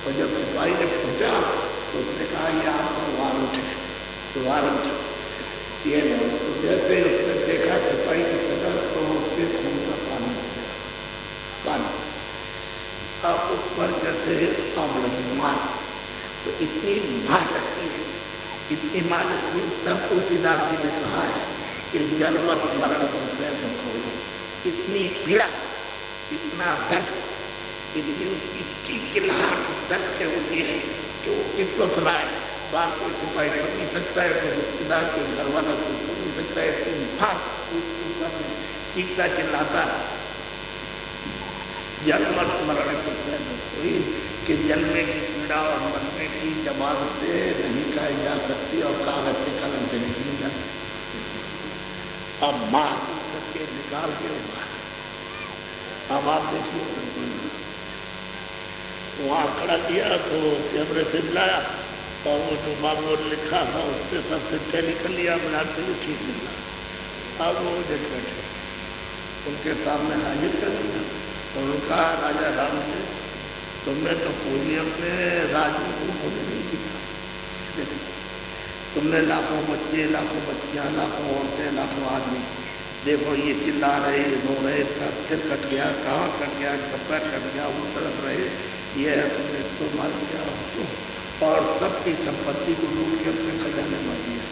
[SPEAKER 1] और जब सिपाही ने पूछा तो उसने कहा ये आपका वारंट है, तो वारंट ये तो जैसे उसने देखा सिपाही की कदर तो उसके खून का पानी अब उस पर जैसे आग लगी मार, तो इतनी मार लगती है, इतनी मार लगती है। तब तुलसीदास जी ने कहा है कि जन्म मरण इतनी पीड़ा, इतना दर्द, इतनी उसकी चिल्लाहट दर्द से होती है कि वो किसको सुनाए। बात कोई सिपाही कर नहीं सकता है, कोई रिश्तेदार, कोई घर वाला कोई कर नहीं सकता है, चीखता चिल्लाता जन्म मरण कोई कि जन्मे की पीड़ा और मरने की जबान से नहीं कही जा सकती और कागज से कलम से नहीं जा सकती। अब मार करके निकाल के अब आप देखिए वहाँ खड़ा किया तो कैमरे से मिलाया और वो जो मामूल लिखा था उससे सबसे पहले कर लिया, बनाते हुए ठीक मिला। अब वो जज बैठे उनके सामने हाजिर कर दिया और उनका राजा राम ने तुमने तो कोई अपने राज्य को बोले नहीं दिया, तुमने लाखों बच्चे, लाखों बच्चियाँ, लाखों औरतें, लाखों आदमी, देखो ये चिल्ला रहे, रो रहे, सिर कट गया, कहाँ कट गया, पैर कट गया, वो तड़प रहे, ये है तुमने इसको मार दिया और सबकी संपत्ति को लूट के अपने खजाने में दिया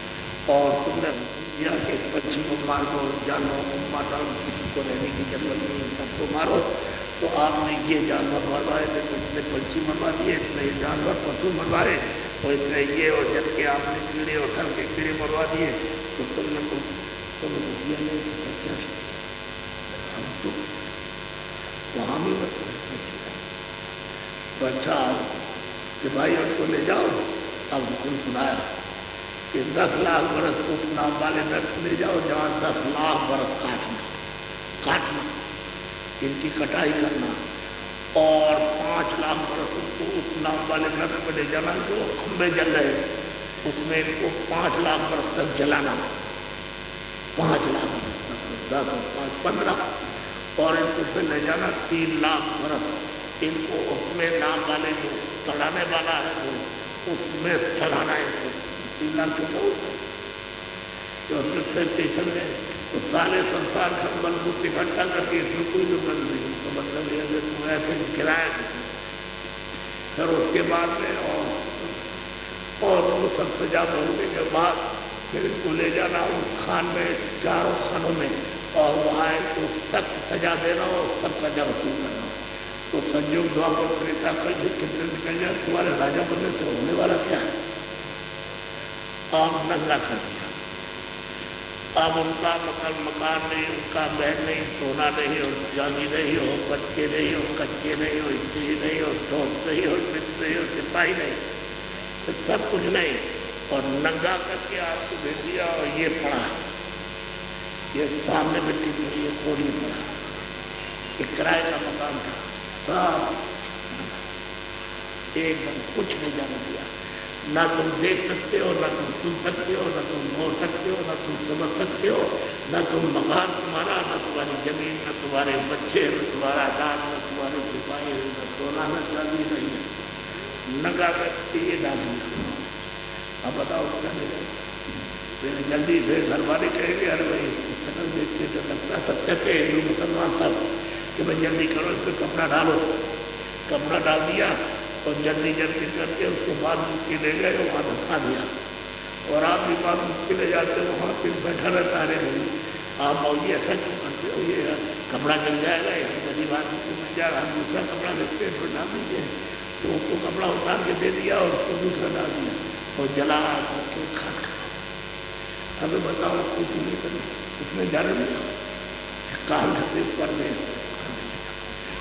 [SPEAKER 1] और तुमने दिया कि पंछी को मार दो, जानवरों को मार दो, किसी को रहने की जरूरत नहीं, सबको मारो। तो आपने ये जानवर मरवाए थे तो इसने पंछी मरवा दिए, इसने ये जानवर पशु मरवाए और इसने ये और जब के आपने कीड़े और घर के कीड़े मरवा दिए, तो तुमने तो दिया नहीं क्या हम तो वहाँ भी तो अच्छा कि भाई उनको ले जाओ। अब हुक्म सुनाया कि 10 लाख बरस को नाम वाले दर्श ले जाओ, जहाँ 10 लाख बरस काटना। काटना, इनकी कटाई करना और 5 लाख बरस उनको उस नाम वाले नरक में ले जाना जो खंबे जल रहे उसमें इनको 5 लाख बरस तक जलाना, 5 लाख बरस तक, 10 और 5 15, और इनको फिर ले जाना 3 लाख बरस, इनको उसमें नाम वाले जो चढ़ाने वाला है वो उसमें चढ़ाना है इनको 3 लाख के तो स्टेशन में तो सारे संसार का मजबूत इकट्ठा करके इसमें कोई जरूरत नहीं, तो मतलब ये तुम ऐसे किराया फिर उसके बाद में और वो सब सजा होने के बाद फिर इसको ले जाना उस खान में, चारों खानों में, और वहाँ इसको सख्त सजा देना और सब सजा वसूल करना। तो संयोग द्वापर त्रेता कल कितने निकल जाए, तुम्हारे राजा बनने से होने वाला क्या है? आप नंगा कर दिया, अब उनका मकान नहीं, उनका बहन नहीं, सोना नहीं और चांदी नहीं हो, बच्चे नहीं हो, कच्चे नहीं हो, स्त्री नहीं हो, दोस्त नहीं हो, मित्र नहीं हो, सिपाही नहीं, तो सब कुछ नहीं, और नंगा करके आपको भेज दिया। और ये पड़ा, ये सामने मिट्टी की ये कोड़ी पड़ा, ये किराए का मकान था, सब एकदम कुछ नहीं जाने दिया, ना तुम देख सकते हो, ना तुम सुन सकते हो, ना तुम बोल सकते हो, ना तुम समझ सकते हो, ना तुम मकान तुम्हारा, ना तुम्हारी जमीन, ना तुम्हारे बच्चे, न तुम्हारा दान, न तुम्हारे सिपाही, न सोना, न चांदी नहीं है, नंगा करके ये डाल दिया। अब बताओ क्या मिलेगा? फिर जल्दी से घर वाले कहेंगे अरे भाई सकल देखते तो लगता सत्य पे हिंदू मुसलमान सब कि भाई जल्दी करो, इस पर कपड़ा डालो, कपड़ा डाल दिया और जल्दी जल्दी करके उसके बाद मुक्ति ले गए, वहाँ धक्का दिया। और आप भी बाद मुक्ति ले जाते हो, वहाँ फिर बैठा रहता है, नहीं आप मौजी ऐसा क्यों करते हो, ये कपड़ा मिल जाएगा, ऐसी गरीब आदमी को मिल जाएगा, हम दूसरा कपड़ा देखते हैं तो डाल दीजिए। तो उसको कपड़ा उतार के दे दिया और उसको दूसरा डाल दिया और जला के खाट। हमें बताओ कुछ नहीं करें, उसमें जाने नहीं कान खतरे पर दे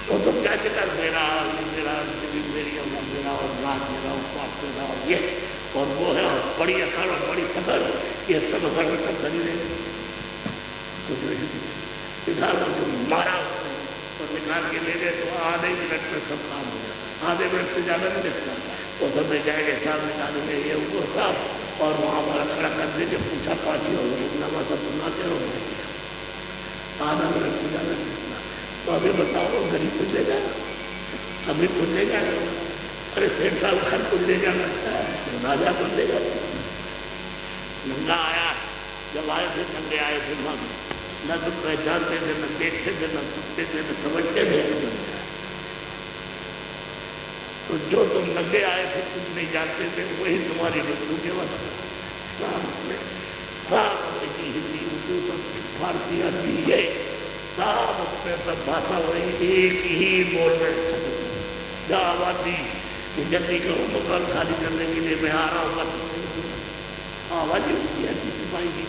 [SPEAKER 1] वो तो क्या कहता मेरा मेरा मेरी अम्मा मेरा और रात मेरा उपवास मेरा और ये और वो है और बड़ी अकड़ और बड़ी सकल, ये सब अकड़ में सब धनी रहे कुछ नहीं। निकाल जो मारा उसने और निकाल के ले गए तो आधे मिनट में सब काम हो गया, आधे मिनट से ज़्यादा नहीं लगता। वो सब में जाएंगे साहब निकाले में ये वो साहब, और वहाँ वाला खड़ा कर दे जब पूछा पाछी हो गई नामा सब सुनाते हो आधा मिनट से ज़्यादा नहीं लगता। तो अभी बताओ गरीब कुछ ले जाएगा, अभी कुछ ले जाएगा, अरे सेठ साहब घर कुछ ले जाना लगता है तो राजा कुछ ले जाता। नंगा आया, जब आए थे नंगे आए थे वहाँ न तुम पहचानते थे, न देखते थे, न सुनते थे, न समझते थे। तो जो तुम नंगे आए थे कुछ नहीं जानते थे वही तुम्हारी मृत्यु के वक्त अंग्रेजी हिंदी उर्दू संस्कृत फारसी अरबी ये सब उसमें सब भाषा वही एक ही बोल रहे आबादी कि जल्दी करो मकान खाली करने के लिए मैं आ रहा हूँ, बस आवाज ही सिपाही की।